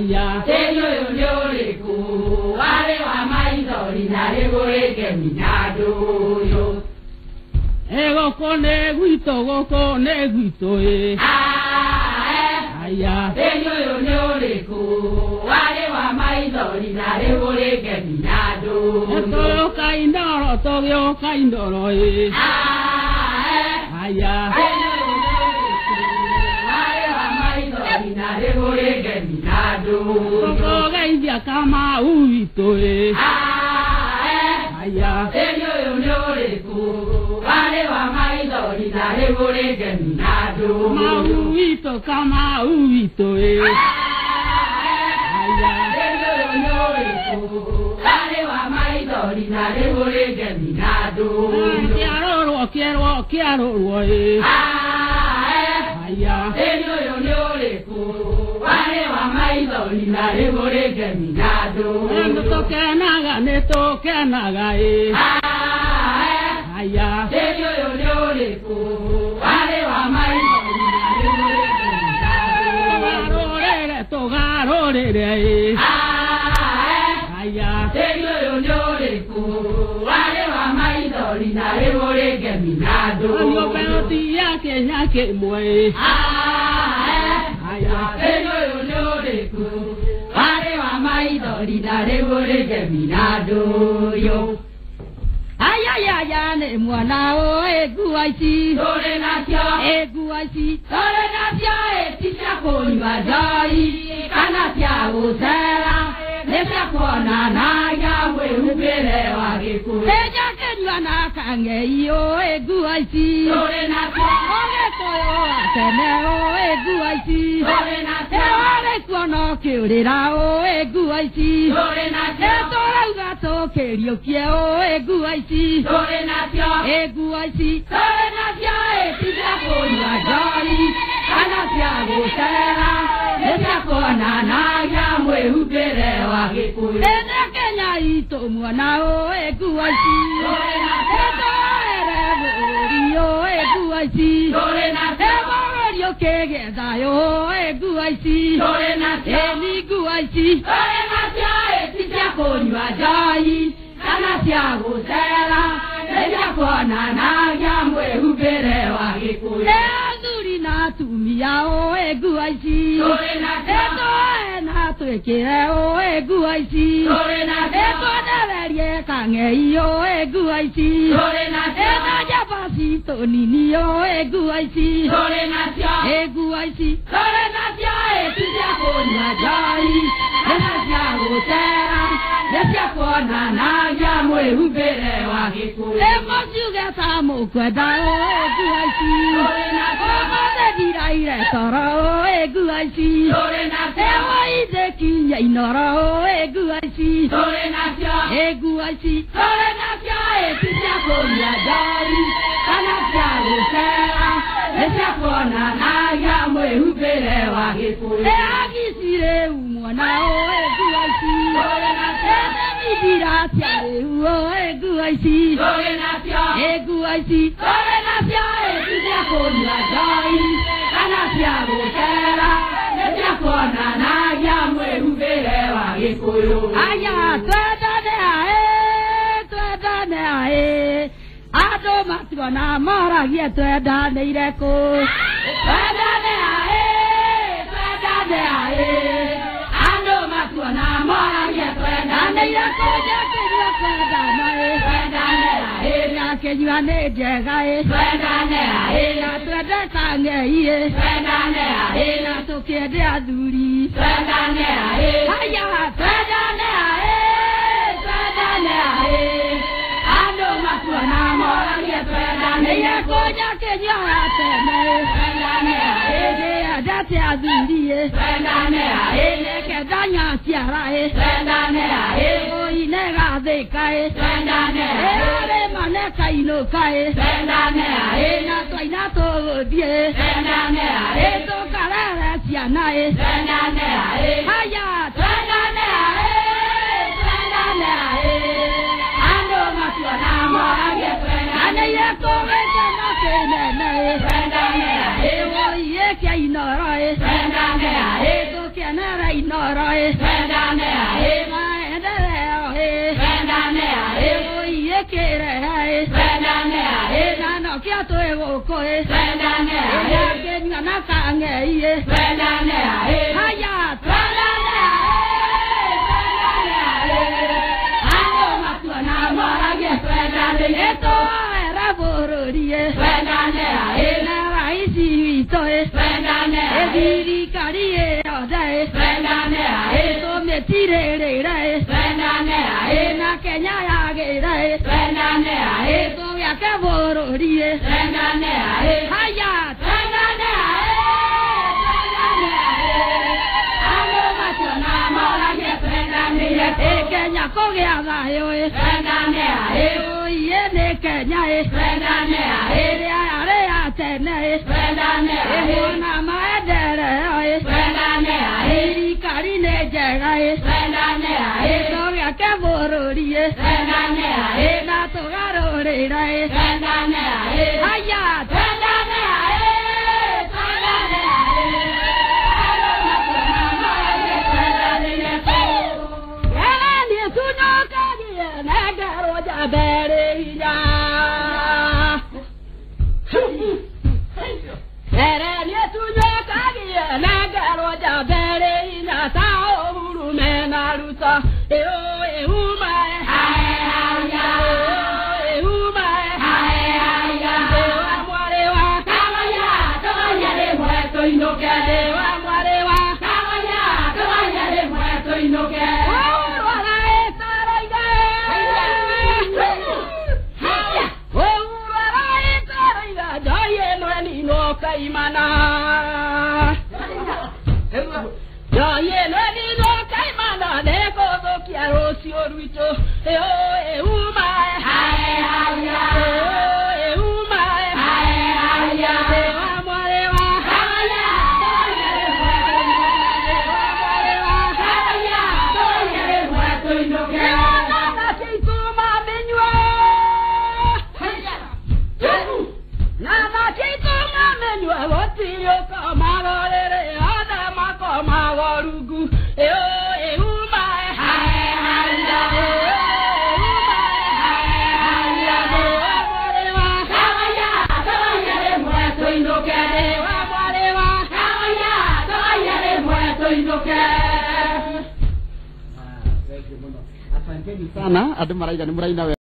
Aya, Tenyo yoliku, wale wa maizori na legoreke minado yo. Goko ne guito e. Aya, Tenyo yoliku, wale wa maizori na legoreke minado yo. Toyo kaindoro e. Aya, Tenyo yoliku, wale wa maizori na legoreke minado yo. Toko gaindia kama uito e. Aya, Tenyo yoliku, wale wa maizori na legoreke minado yo. uito kama uito e. Aya, Tenyo yoliku, wale wa maizori na legoreke minado yo. Kiaroro e. Aya, Tenyo yoliku, wale wa maizori na legoreke minado yo. Netokenaga e. Aya, Tenyo yoliku, wale wa maizori na legoreke minado yo. togarorere e. Aya, Tenyo yoliku, wale wa maizori na legoreke minado yo yo. penoti yake mwe. Aya, Tenyo yoliku, wale wa maizori na legoreke minado yo. aya ne mwana o eguaisi. Dore nasyo, Eguaisi. dore nasyo etisha koni bajai, kana sya usera, nesya kona na yawe ubere wa giku. Eja kenywa na kange iyo eguaisi. Dore nasyo, Oge koyo atene o eguaisi. dore nasyo, Ewale kuono kiurira o eguaisi. dore nasyo, Etorauga tokeriokie o eguaisi. dore nasyo, Eguaisi. dore nasyo etisha koni bajai, kana sya usera, nesya kona na yawe ubere wa giku. Ene Kenya ito mwana o eguaisi. Dore nasyo, Etoere buri o eguaisi. dore nasyo, Eworio kegeza yo eguaisi. dore nasyo, Eni guaisi. dore nasyo etisha koni bajai, kana sya usera, nesya kona na yawe ubere wa giku. Eazuri na tumia o eguaisi. Dore nasyo, Etoe na twekire o eguaisi. dore nasyo, Etoneverie kange o eguaisi. dore nasyo, Etoja pasito nini o eguaisi. dore nasyo, Eguaisi. dore nasyo etisha koni bajai, kana sya usera, nesya kona na yawe ubere wa giku. Emojuge samu kweda o eguaisi. Dore nasyo, Omode diraire toro o eguaisi. dore nasyo, Ewa ide kinya inoro o eguaisi. dore nasyo, Eguaisi. dore nasyo etisha koni bajai, kana sya usera, nesya kona na yawe ubere wa giku. Eagisire umwana o eguaisi. Dore nasyo, Emidira tiare o eguaisi. dore nasyo, Eguaisi. dore nasyo etisha koni bajai, kana sya usera, nesya kona na yawe ubere wa giku. Aya twendane ae. Ado mationa moragie twendaneire ku. Twendane ae, andũ matuona moragia twendaneire kũ. Njakenyua twendana Twendane ae, njakenyua nĩ njega twendane ae, na twendekane twendane ae, na tũkĩende athuri. twendane ae, Aya twendane ae, andũ matuona moragia twendaneire kũ. njakenyua atene Twendane ae, ndete athuri twendane ae, nekendanya ciara twendane ae, oine gathĩka twendane ae, arĩma nekainũka twendane ae, na twaina tũgũthiĩ twendane ae, tũkarere ciana twendane ae, aya twendane ae, twendane ae, andũ matuona moragia twendaneire kũ. kũgĩkena kĩnene Twendane ae, woiye kĩa inoro twendane ae, tũkĩ nara inora Pendane ae endere Pendane ae oye kere Pendane ae nano kia to ego Pendane ae ke ngana kange ye Pendane ae haya Pendane ae Ando matuna morage Pendane eto era bororie Pendane ae nara isi to Pendane ae Eri kariye odae Pendane ae to me tire re Pendane ae na Kenya ya ge re Pendane ae to ya ke bororie Pendane ae haya Pendane ae Ando matuna morage Pendane e Kenya ko ge aga yo Pendane ae o ye ne Kenya Pendane ae are ya tene Pendane ae na ma dere Pendane ae eri kari ne jera Pendane ae to ya ke bororie Pendane ae na to garo re Pendane ae haya Pendane ae Pendane ae Ando matuna morage Pendane ni suno kagi na garo ja bere ya Ere ni suno kagi na garo ja bere ya ta uru me na ruta e o e uma Ae aia e uma Ae aia e wa mware wa Kawaya Kawaya de muerto inoke wa mware wa Kawaya Kawaya de muerto inoke uru ala e taraiga uru ala e taraiga jaye no ni no kaimana jaye no ni no kaimana de ko do kiaro si oruito e o e uma Ae aia e uma Ae aia e wa mware wa Kawaya Kawaya de muerto inoke Kawaya Kawaya de muerto inoke na kituma menywa Nana kituma menywa wotiyo kamarore ada makomagorugu e o e uma Ae aia Kawaya Kawaya de muerto inoke Kawaya Kawaya de muerto inoke Asanteni sana, adu maraika ni muraina